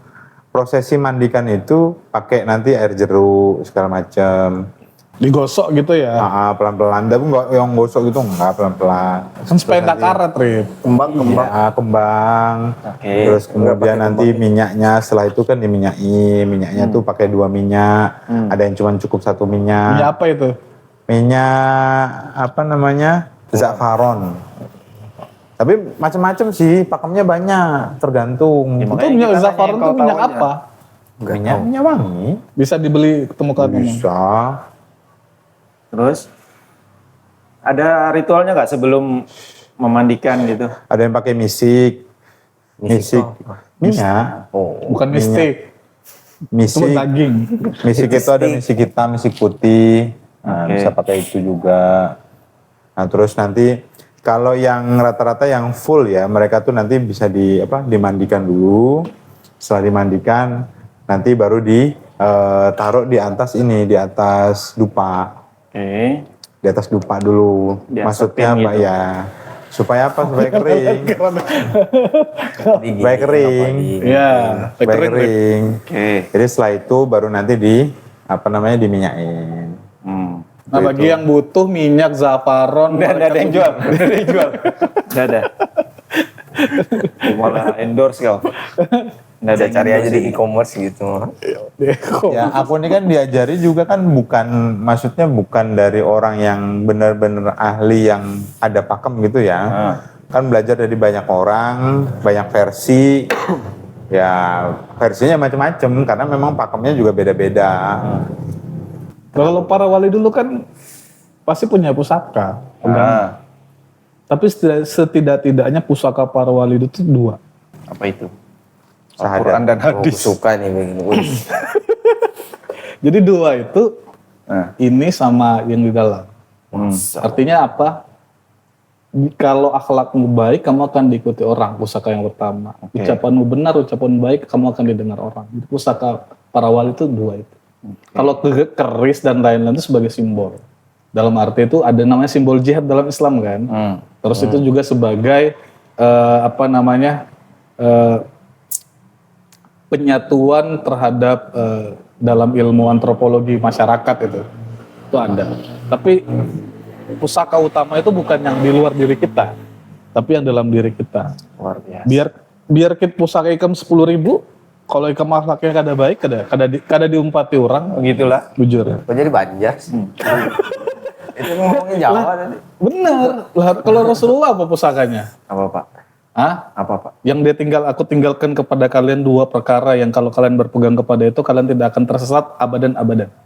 prosesi mandikan itu pakai nanti air jeruk segala macam. Digosok gitu ya. Pelan-pelan, tapi enggak yang gosok gitu enggak, pelan-pelan. Kan supaya enggak karat, Rip. Kembang. Ya, kembang. Terus kemudian nanti minyaknya setelah itu kan minyaknya tuh pakai 2 minyak. Ada yang cuma cukup 1 minyak. Minyak apa itu? Minyak Za'faron. Tapi macam-macam sih, pakemnya banyak, tergantung. Ya, Itu minyak za'faron itu minyak apa? Minyak wangi. Bisa dibeli ketemukan Bisa. Terus ada ritualnya nggak sebelum memandikan gitu? Ada yang pakai misik. Minyak. Bukan mistik. Itu Misik. daging. Misik itu ada misik hitam, misik putih. Nah, bisa pakai itu juga. Nah, terus nanti kalau yang rata-rata yang full ya, mereka tuh nanti bisa dimandikan dulu. Setelah dimandikan, nanti baru ditaruh di atas dupa. Di atas dupa dulu. Maksudnya Mbak gitu. ya. Supaya apa? Supaya kering. Supaya kering. Iya, Supaya kering. Oke. Jadi setelah itu baru nanti diminyakin. Nah, bagi yang butuh minyak za'faron, Nggak ada yang jual. Nggak ada. Malah endorse kau. Nggak ada Cari aja di e-commerce gitu. Ya aku ini kan diajari juga kan maksudnya bukan dari orang yang benar-benar ahli yang ada pakem gitu ya. Kan belajar dari banyak orang, banyak versi. Ya versinya macam-macam karena memang pakemnya juga beda-beda. Kalau para wali dulu kan pasti punya pusaka. Tapi setidak-tidaknya pusaka para wali itu 2. Apa itu? Al-Quran dan hadis. Suka nih begini. Jadi 2 itu ini sama yang di dalam. Artinya apa? Kalau akhlakmu baik, kamu akan diikuti orang. Pusaka yang pertama. Ucapanmu benar, ucapan baik, kamu akan didengar orang. Jadi pusaka para wali itu 2 itu. Kalau keris dan lain-lain itu sebagai simbol. Dalam arti itu ada namanya simbol jihad dalam Islam kan. Terus itu juga sebagai penyatuan terhadap dalam ilmu antropologi masyarakat itu ada. Tapi pusaka utama itu bukan yang di luar diri kita, tapi yang dalam diri kita. Luar biasa. Iya. Biar kita pusaka ikam 10.000, kalau ikam akhlaknya kada baik, kada diumpati orang. Begitulah. Jujur. Kok jadi Banjar sih? Itu ngomongin Jawa tadi. Bener. Lah kalau Rasulullah apa pusakanya? Apa Pak? Apa Pak? Yang aku tinggalkan kepada kalian 2 perkara yang kalau kalian berpegang kepada itu kalian tidak akan tersesat abadan.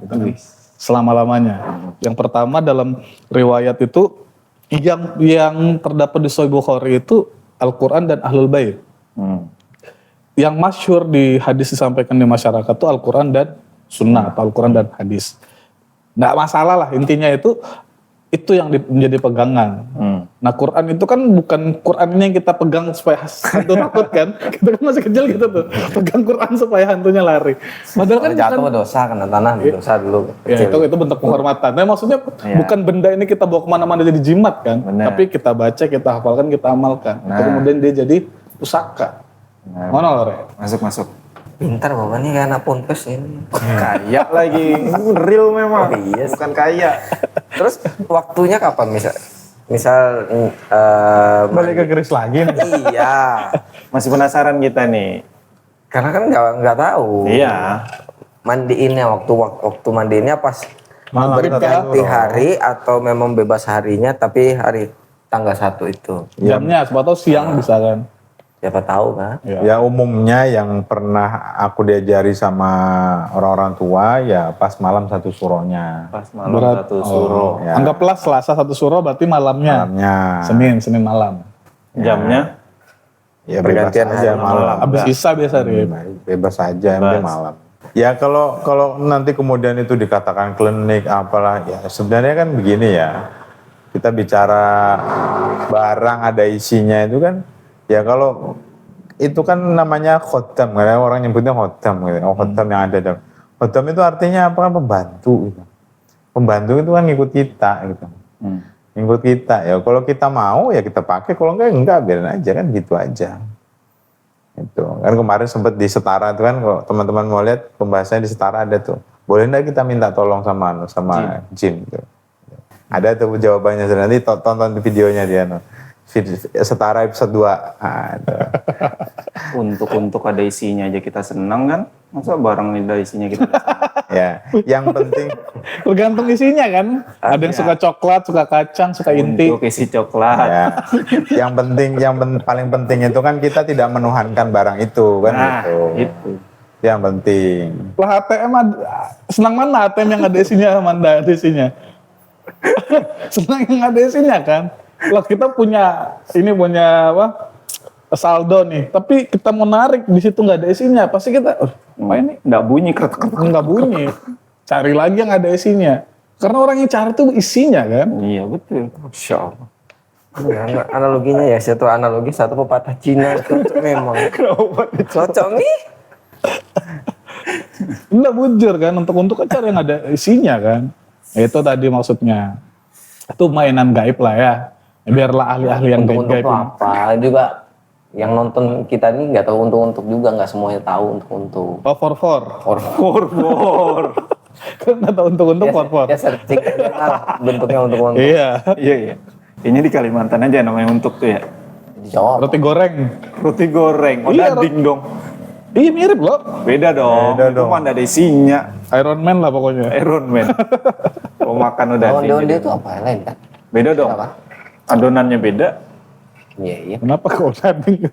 Gitu. Selama-lamanya. Yang pertama dalam riwayat itu yang terdapat di Sahih Bukhari itu Al-Quran dan Ahlul Bait. Yang masyhur di hadis disampaikan di masyarakat itu Al-Quran dan Sunnah atau Al-Quran dan hadis. Nggak masalah lah, intinya itu yang menjadi pegangan. Nah Quran itu kan bukan Quran ini yang kita pegang supaya hantu takut kan. Kita kan masih kecil gitu tuh. Pegang Quran supaya hantunya lari. Padahal kan Kalau jatuh bukan, dosa kena tanah dosa dulu. ya Kecil. itu bentuk penghormatan. Nah maksudnya bukan benda ini kita bawa kemana-mana jadi jimat kan. Benar. Tapi kita baca, kita hafalkan, kita amalkan. Itu kemudian dia jadi pusaka. Mana Lore? Masuk. Pintar bapak nih kayak anak ponpes ini. Kaya lagi. Real memang. Oh, iya. Bukan kaya. Terus waktunya kapan misal Balik ke keris lagi nih. iya. Masih penasaran kita nih. Karena kan nggak tahu. Iya. Mandiinnya waktu mandiinnya pas Malam berganti hari atau memang bebas harinya tapi hari tanggal 1 itu. Jamnya, siapa tahu siang bisa kan. Siapa tahu kan? Ya umumnya yang pernah aku diajari sama orang-orang tua ya pas malam satu suronya. Pas malam satu suruh. Ya. Anggaplah Selasa satu suro berarti malamnya. Malamnya. Senin malam. Jamnya Ya bebas Pergantian aja hari malam. Habis isa biasa Rip. Bebas aja yang penting malam. Ya kalau nanti kemudian itu dikatakan klinik apalah ya sebenarnya kan begini ya. Kita bicara barang ada isinya itu kan ya kalau itu kan namanya khotam, karena orang nyebutnya khotam gitu. Oh, khotam yang ada dalam. Khotam itu artinya apa? Pembantu gitu. Pembantu itu kan ngikut kita gitu. Ngikut kita ya. Kalau kita mau ya kita pakai, kalau enggak biarin aja kan gitu aja. Itu kan kemarin sempat di Setara tuh kan, kalau teman-teman mau lihat pembahasannya di Setara ada tuh. Boleh enggak kita minta tolong sama jin gitu. Ada tuh jawabannya, nanti tonton di videonya dia. Setara episode 2. untuk ada isinya aja kita senang kan? Masa barang ini ada isinya kita senang? Ya, yang penting Tergantung isinya kan. Ada yang suka coklat, suka kacang, suka inti. Untuk isi coklat. ya, paling penting itu kan kita tidak menuhankan barang itu kan Nah, gitu. itu. Yang penting. Lah ATM senang mana ATM yang ada isinya sama nggak ada isinya? Senang yang ada isinya kan. Lah kita punya apa? Saldo nih, tapi kita mau narik di situ nggak ada isinya, pasti kita, apa ini? Nggak bunyi kretek. Nggak bunyi. Cari lagi yang ada isinya. Karena orang yang cari tuh isinya kan. Iya betul. Masya Allah. Ya, analoginya ya satu analogi satu pepatah Cina cocok memang. Cocok nih. Nggak bujur kan, untuk cari yang ada isinya kan. Itu tadi maksudnya. Itu mainan gaib lah ya. Biarlah ahli-ahli yang Untuk gaib-gaib. tuh apa juga yang nonton kita nih nggak tahu untuk juga nggak semuanya tahu untuk. Oh, for. Bor. Kan nggak tahu untuk for. Ya searching aja lah bentuknya untuk. Iya. Iya. Kayaknya di Kalimantan aja namanya untuk tuh ya. Dijawab. Roti goreng. Roti goreng. Oh, Iya, daging dong. Iya mirip loh. Beda dong. Beda Itu dong. mah ada isinya. Iron Man lah pokoknya. Iron Man. Kalau makan udah Onde-onde itu apa yang lain kan? Beda dong. Apa? Adonannya beda. Iya. Kenapa kok tadi?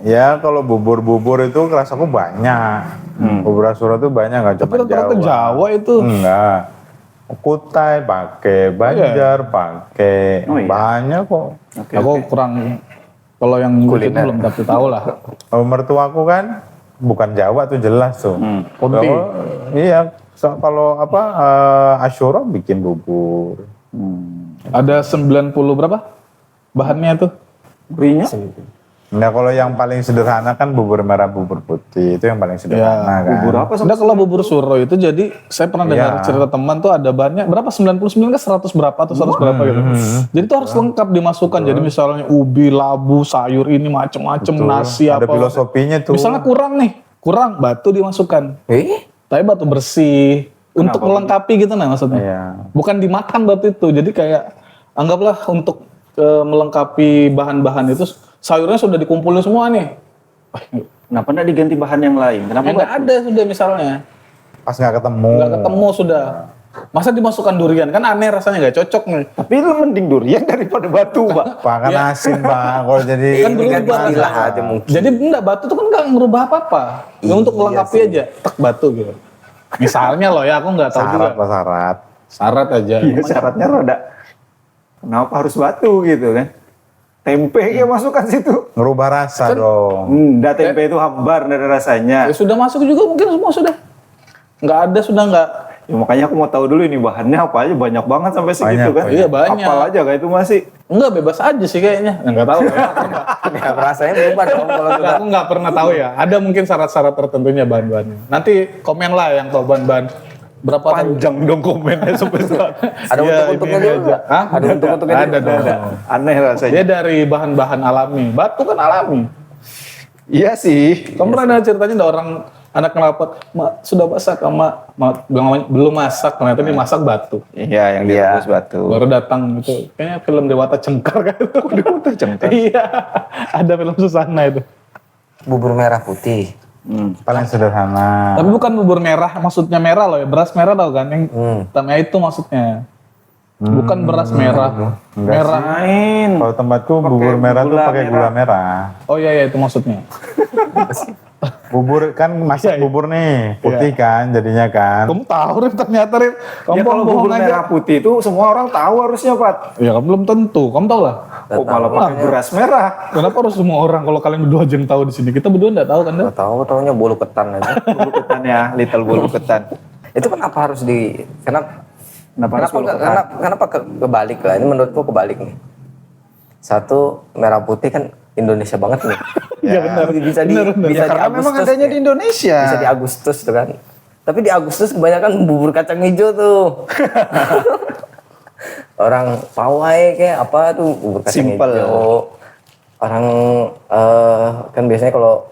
Ya kalau bubur itu rasaku banyak. Bubur Asura itu banyak, nggak Tapi cuma rata-rata Jawa. Jawa itu. Enggak. Kutai pakai, Banjar pakai, Oh, iya. banyak kok. Aku kurang, kalau yang itu belum tapi tahu lah. Kalau mertuaku kan bukan Jawa tuh jelas tuh. Kunti. Iya, kalau Asyura bikin bubur. Ada 90 berapa? Bahannya tuh. Berinya? Nah kalau yang paling sederhana kan bubur merah, bubur putih, itu yang paling sederhana kan. Bubur apa? Enggak, kalau bubur suro itu jadi saya pernah dengar Iya. cerita teman tuh ada bahannya berapa, 99 ke 100 berapa atau 100 berapa gitu. Jadi itu harus lengkap dimasukkan. Jadi misalnya ubi, labu, sayur ini macem-macem, nasi Ada apa. filosofinya tuh. Misalnya kurang batu dimasukkan. Tapi batu bersih untuk melengkapi gitu nah maksudnya. Iya. Bukan dimakan batu itu. Jadi kayak anggaplah untuk melengkapi bahan-bahan itu sayurnya sudah dikumpulin semua nih. Kenapa enggak diganti bahan yang lain? Kenapa Ya nggak ada sudah misalnya. Pas nggak ketemu. Nggak ketemu sudah. Masa dimasukkan durian kan aneh rasanya, nggak cocok nih. Tapi lu mending durian daripada batu, Pak. Pak kan asin Pak, kalau jadi Kan dulu Kan juga istilah aja mungkin. Jadi enggak, batu tuh kan nggak ngerubah apa-apa. Ya untuk melengkapi aja, tek batu gitu. Misalnya loh ya, aku nggak tahu juga. syarat. Syarat aja. Iya, syaratnya roda. Kenapa harus batu gitu kan? Tempe ya masukkan situ. Ngerubah rasa dong. Enggak, tempe itu hambar dari rasanya. Ya sudah masuk juga mungkin semua sudah. Nggak ada sudah nggak. Ya, makanya aku mau tahu dulu ini bahannya apa aja, banyak banget sampai segitu Banyak, kan. Iya, banyak. Apal aja kayak itu masih. Enggak, bebas aja sih kayaknya. Enggak tahu. Ya, rasanya berubah dong kalau kita. Aku nggak pernah tahu ya. Ada mungkin syarat-syarat tertentunya bahan-bahannya. Nanti komen lah yang tahu bahan-bahan. Berapa Panjang dong komennya sampai sekarang. Ada untuk-untuknya ini juga. aja. Hah? Ada untuk-untuknya Ada juga. dong. Aneh rasanya. Dia dari bahan-bahan alami. Batu kan alami. Iya sih. Kamu pernah ada ceritanya ada orang anak ngelapor, "Mak, sudah masak, Mak." Bilang, belum masak, ternyata dia masak batu. Iya, yang direbus batu. Baru datang gitu. Kayaknya film Dewata Cengkar kan. Dewata Cengkar? Iya. Ada film Susana itu. Bubur merah putih. Paling sederhana. Tapi bukan bubur merah, maksudnya merah loh ya. Beras merah tau kan? Yang hitamnya itu maksudnya. Bukan beras merah. Merah. Main. Kalau tempatku bubur merah tuh pakai gula merah. Oh iya, itu maksudnya. Bubur kan masak bubur nih, putih kan jadinya kan. Kamu tahu Rif, ternyata Rif. Kamu Ya kalau bohong bubur merah putih itu semua orang tahu harusnya, Pat. Ya kan belum tentu. Kamu tahu lah. Kok malah pakai beras merah? Kenapa harus semua orang? Kalau kalian berdua aja yang tahu di sini, kita berdua nggak tahu kan? Deh? Nggak tahu, taunya bolu ketan aja. Bulu ketan ya, little bulu ketan. Itu kenapa harus di kenapa Harus bulu ketan? kenapa kebalik lah? Ini menurutku kebalik nih. Satu, merah putih kan Indonesia banget nih. Iya benar. Bisa di Benar, benar. bisa Ya, di karena memang Agustus adanya ya. di Indonesia. Bisa di Agustus tuh kan. Tapi di Agustus kebanyakan bubur kacang hijau tuh. Orang pawai kayak apa tuh bubur kacang Simple. hijau. Orang kan biasanya kalau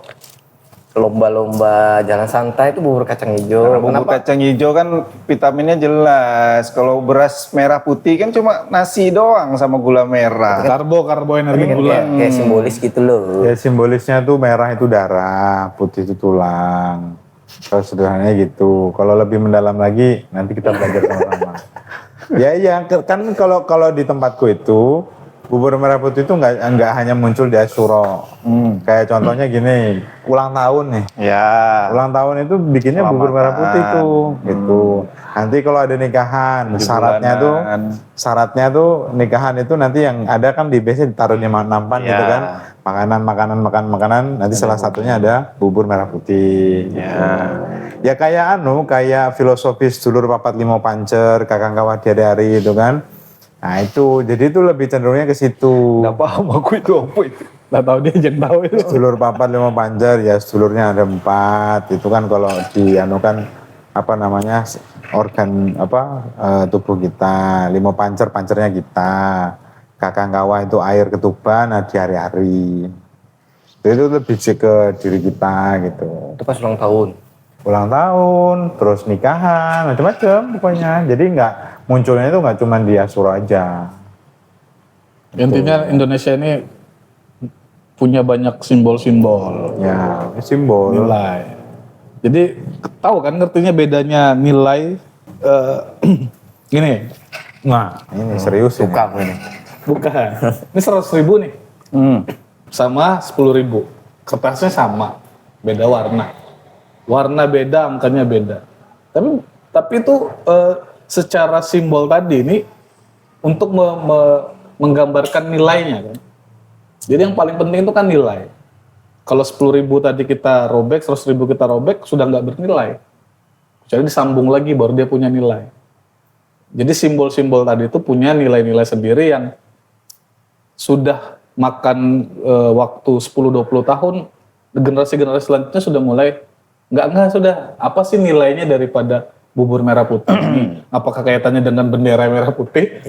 lomba-lomba jalan santai itu bubur kacang hijau. Karena bubur kacang hijau kan vitaminnya jelas. Kalau beras merah putih kan cuma nasi doang sama gula merah. Karbo energi Kan gula. kayak simbolis gitu loh. Ya simbolisnya tuh merah itu darah, putih itu tulang. Kalau sederhananya gitu. Kalau lebih mendalam lagi nanti kita belajar sama-sama. Ya kan kalau di tempatku itu bubur merah putih itu nggak hanya muncul di Asyura. Kayak contohnya gini, ulang tahun nih. Ya. Ulang tahun itu bikinnya bubur merah putih tuh, gitu. Nanti kalau ada nikahan, syaratnya tuh nikahan itu nanti yang ada kan di biasanya ditaruh di nampan gitu kan. Makanan, nanti salah satunya ada bubur merah putih. Gitu. Ya kayak filosofis dulur papat limo pancer, kakang kawah diari-ari itu kan. Nah itu, jadi itu lebih cenderungnya ke situ. Nggak paham aku itu apa itu. Nggak tahu dia aja yang tahu itu. Sedulur papat lima pancer, ya sedulurnya ada 4. Itu kan kalau dianukan apa namanya organ tubuh kita. 5 pancer, pancernya kita. Kakang kawah itu air ketuban, nah di hari-hari. Itu lebih ke diri kita gitu. Itu pas ulang tahun. Ulang tahun, terus nikahan, macam-macam pokoknya. Jadi munculnya itu nggak cuma di Asyura aja. Intinya Indonesia ini punya banyak simbol-simbol. Ya, simbol. Nilai. Jadi tahu kan ngertinya bedanya nilai gini. Nah, Ini serius ini. Suka aku ini. bukan. Ini 100.000 nih. Sama 10.000. Kertasnya sama, beda warna. Warna beda, angkanya beda. Tapi itu secara simbol tadi ini untuk menggambarkan nilainya kan. Jadi yang paling penting itu kan nilai. Kalau 10.000 tadi kita robek, 100.000 kita robek, sudah nggak bernilai. Jadi disambung lagi baru dia punya nilai. Jadi simbol-simbol tadi itu punya nilai-nilai sendiri yang sudah makan waktu 10-20 tahun, generasi-generasi selanjutnya sudah mulai Enggak, sudah. Apa sih nilainya daripada bubur merah putih ini? Apakah kaitannya dengan bendera merah putih?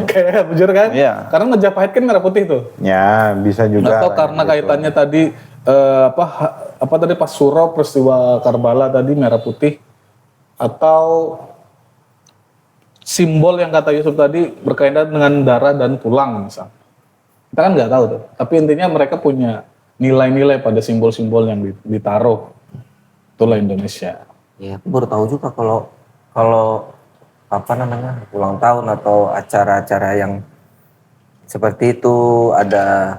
Kayak bujur kan? Iya. Karena Majapahit kan merah putih tuh. Ya, bisa juga. Atau karena kaitannya tadi apa tadi pas Suro peristiwa Karbala tadi merah putih, atau simbol yang kata Yusuf tadi berkaitan dengan darah dan tulang misal. Kita kan nggak tahu tuh. Tapi intinya mereka punya nilai-nilai pada simbol-simbol yang ditaruh. Itulah Indonesia. Ya, aku baru tahu juga kalau apa namanya ulang tahun atau acara-acara yang seperti itu ada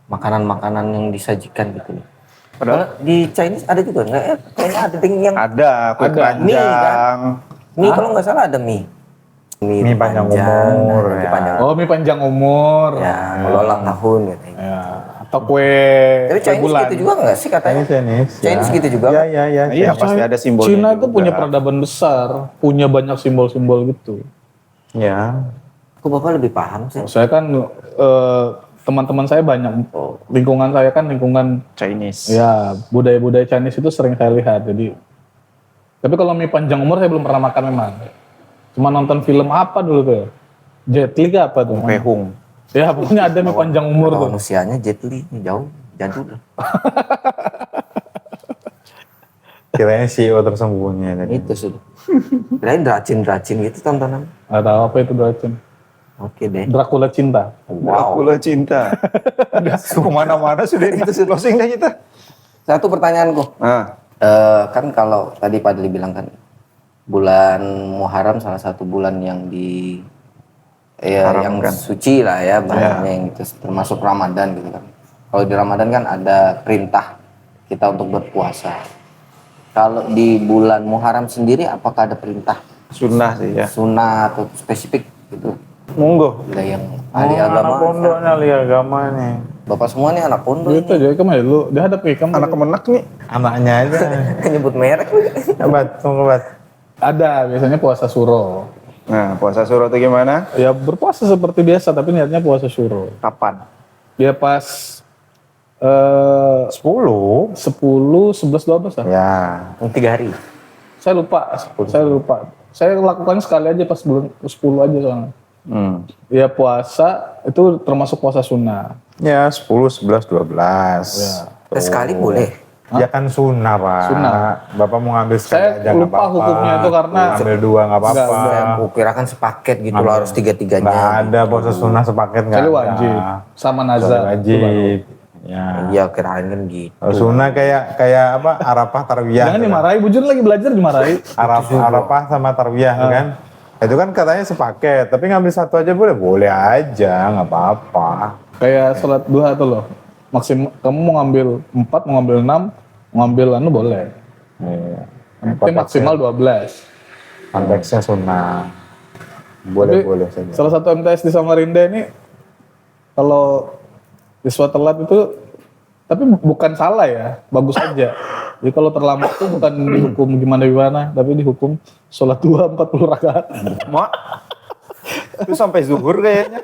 makanan-makanan yang disajikan gitu. Padahal di Chinese ada juga nggak ya? Kayaknya ada yang Ada kue Ada. keranjang. Mie, kan? mie kalau nggak salah ada mie. Mie panjang umur, mie ya. panjang. Oh, mie panjang umur. Ya, kalau ulang tahun gitu. Ya. Atau kue Tapi Chinese bulan. gitu juga nggak sih katanya? Chinese gitu juga. Ya. Iya, pasti ada simbolnya. Cina itu juga. punya peradaban besar, punya banyak simbol-simbol gitu. Ya. Kok Bapak lebih paham sih? Saya kan teman-teman saya banyak, lingkungan saya kan lingkungan Chinese. ya budaya-budaya Chinese itu sering saya lihat. Jadi, tapi kalau mie panjang umur saya belum pernah makan memang. Cuma nonton film apa dulu tuh? Jet Li kah apa tuh? Pehung. Ya pokoknya ada mie panjang umur tuh. Kalau usianya Jet Li jauh, jadul. Kiranya CEO tersembunyi tadi. Itu sudah. Kirain racin-racin gitu tontonan. Nggak tahu apa itu Dracula. Oke deh. Dracula cinta. Dracula cinta. Kemana-mana sudah itu closing dah kita. Satu pertanyaanku. Nah, Kan kalau tadi Pak Dili bilang kan bulan Muharram salah satu bulan yang yang suci lah ya bahasanya yang itu termasuk Ramadan gitu kan. Kalau di Ramadan kan ada perintah kita untuk berpuasa. Kalau di bulan Muharram sendiri apakah ada perintah sunnah sih ya. sunnah atau spesifik gitu? Monggo. Ada yang ahli agama. Anak pondoknya ahli agama nih. Bapak semua nih anak pondok Itu aja kemana lu? Dia hadap ikam. Anak kemenak nih. Anaknya aja. nyebut merek. Hebat, hebat. Ada biasanya puasa suro. Nah, puasa suruh itu gimana? Ya berpuasa seperti biasa tapi niatnya puasa suro. Kapan? Ya pas 10. 10, 11, 12 lah. Ya. 3 hari. Saya lupa. Saya lakukan sekali aja pas bulan 10 aja soalnya. Ya puasa itu termasuk puasa sunnah. Ya 10, 11, 12. Ya. Sekali boleh. Ya kan sunnah Pak. Sunnah. Bapak mau ngambil sekali Saya aja nggak lupa apa-apa. hukumnya itu karena Ambil 2 nggak apa-apa. Saya kirakan sepaket gitu loh harus Nggak tiga-tiganya. ada puasa sunnah sepaket nggak Kecuali ada. wajib sama nazar. Kecuali itu baru. wajib. Ya. Iya kirain kan gitu. Kalau sunnah kayak apa? Arafah tarwiyah. Jangan tuh kan. dimarahi, bujur lagi belajar dimarahi. Arafah sama tarwiyah tuh kan. Itu kan katanya sepaket, tapi ngambil satu aja boleh? Boleh aja, nggak apa-apa. Kayak sholat duha tuh loh. Maksimal kamu mau ngambil 4, mau ngambil 6, mau ngambil boleh. Iya. Tapi maksimal 12. Konteksnya sunnah. Tapi Boleh saja. salah satu MTS di Samarinda ini kalau siswa telat itu, tapi bukan salah ya, bagus aja. Jadi kalau terlambat tuh bukan dihukum gimana, tapi dihukum sholat duha 40 rakaat. Mak. Itu sampai zuhur kayaknya.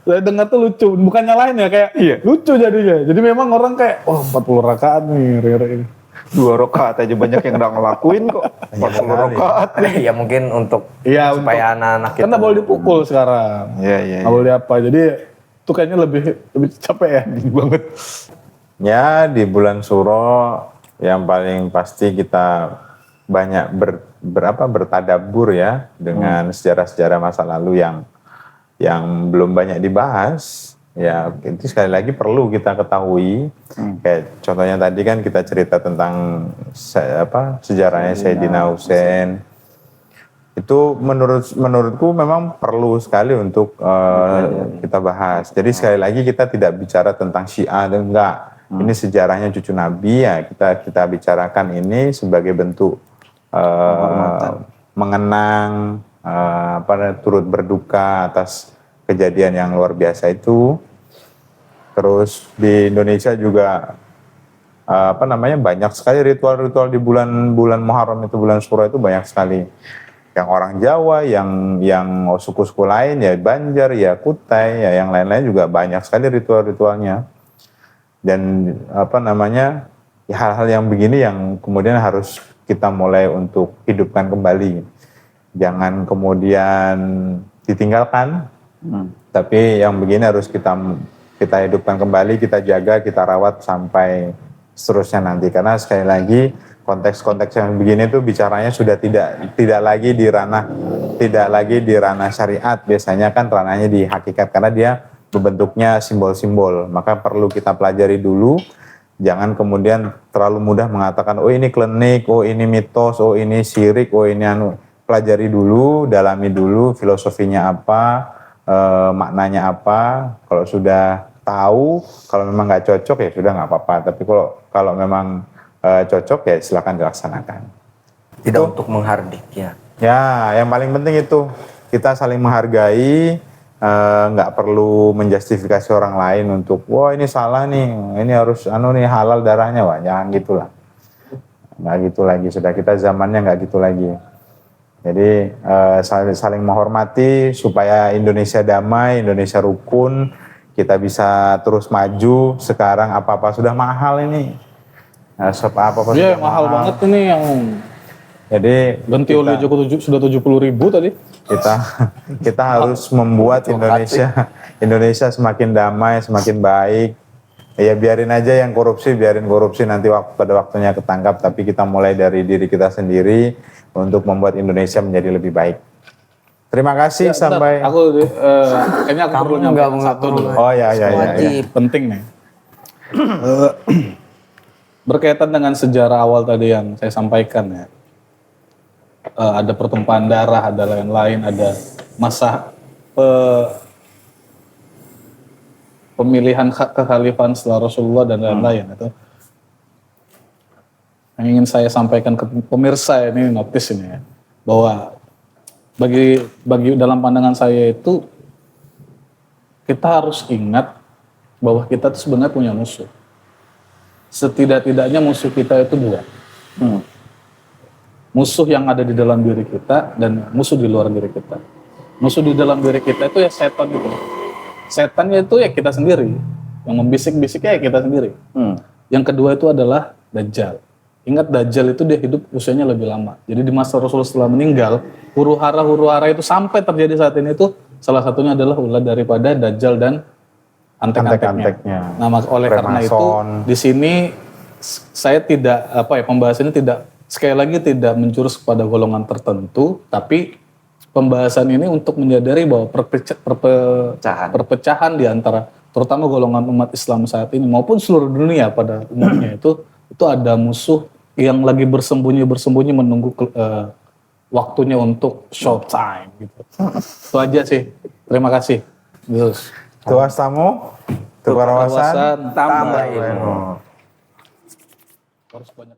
Saya dengar tuh lucu, bukan nyalain ya, kayak lucu jadinya. Jadi memang orang kayak, 40 rakaat nih, ini. 2 rakaat aja banyak yang udah ngelakuin kok. 40 rakaat. Ya mungkin untuk Iya, supaya anak-anak kan nggak boleh dipukul sekarang. Iya. Nggak boleh apa, jadi itu kayaknya lebih capek ya, banget. Ya di bulan Suro yang paling pasti kita banyak bertadabbur ya dengan sejarah-sejarah masa lalu yang belum banyak dibahas. Ya itu sekali lagi perlu kita ketahui. Kayak contohnya tadi kan kita cerita tentang sejarahnya Sayyidina Husain. Itu menurutku memang perlu sekali untuk kita bahas. Jadi sekali lagi kita tidak bicara tentang Syiah dan enggak. Ini sejarahnya cucu Nabi ya kita bicarakan ini sebagai bentuk mengenang turut berduka atas kejadian yang luar biasa itu. Terus di Indonesia juga banyak sekali ritual-ritual di bulan Muharram itu, bulan Syuro itu banyak sekali. Yang orang Jawa, yang suku-suku lain ya Banjar, ya Kutai, ya yang lain-lain juga banyak sekali ritual-ritualnya. Dan ya hal-hal yang begini yang kemudian harus kita mulai untuk hidupkan kembali. Jangan kemudian ditinggalkan, tapi yang begini harus kita hidupkan kembali, kita jaga, kita rawat sampai seterusnya nanti. Karena sekali lagi konteks-konteks yang begini tuh bicaranya sudah tidak lagi di ranah syariat, biasanya kan ranahnya di hakikat karena dia bentuknya simbol-simbol. Maka perlu kita pelajari dulu, jangan kemudian terlalu mudah mengatakan oh ini klinik, oh ini mitos, oh ini syirik, oh ini pelajari dulu, dalami dulu filosofinya apa, maknanya apa. Kalau sudah tahu, kalau memang nggak cocok ya sudah nggak apa-apa. Tapi kalau memang cocok ya silakan dilaksanakan. Tidak untuk menghardik ya. Ya, yang paling penting itu kita saling menghargai, nggak perlu menjustifikasi orang lain untuk wah ini salah nih, ini harus halal darahnya, wah jangan gitulah. Nggak gitu lagi, sudah kita zamannya nggak gitu lagi. Jadi saling menghormati supaya Indonesia damai, Indonesia rukun, kita bisa terus maju. Sekarang apa-apa sudah mahal ini. Apa-apa Iya, sudah mahal banget ini yang Jadi ganti oli aja sudah 70.000 tadi. kita harus membuat Indonesia semakin damai, semakin baik. Ya biarin aja yang korupsi, biarin korupsi nanti pada waktunya ketangkap. Tapi kita mulai dari diri kita sendiri untuk membuat Indonesia menjadi lebih baik. Terima kasih sampai. Aku kayaknya aku perlu nyampein satu dulu. Oh ya. Wajib. Penting nih. Berkaitan dengan sejarah awal tadi yang saya sampaikan ya. Ada pertumpahan darah, ada lain-lain, ada masa pemilihan kekhalifahan setelah Rasulullah dan lain-lain itu. Yang ingin saya sampaikan ke pemirsa ini, notice ini ya, bahwa bagi dalam pandangan saya itu kita harus ingat bahwa kita itu sebenarnya punya musuh. Setidak-tidaknya musuh kita itu dua. Musuh yang ada di dalam diri kita dan musuh di luar diri kita. Musuh di dalam diri kita itu ya setan itu. Setannya itu ya kita sendiri. Yang membisik-bisiknya ya kita sendiri. Yang kedua itu adalah Dajjal. Ingat Dajjal itu dia hidup usianya lebih lama. Jadi di masa Rasulullah setelah meninggal, huru-hara itu sampai terjadi saat ini itu salah satunya adalah ulah daripada Dajjal dan antek-anteknya. Nah, oleh karena itu di sini saya tidak pembahasannya tidak sekali lagi tidak menjurus kepada golongan tertentu, tapi pembahasan ini untuk menyadari bahwa perpecahan di antara terutama golongan umat Islam saat ini maupun seluruh dunia pada umumnya itu ada musuh yang lagi bersembunyi menunggu waktunya untuk showtime gitu. Itu aja sih. Terima kasih. Terus. Tuas tamu, tukar wawasan, tambah ilmu. Harus banyak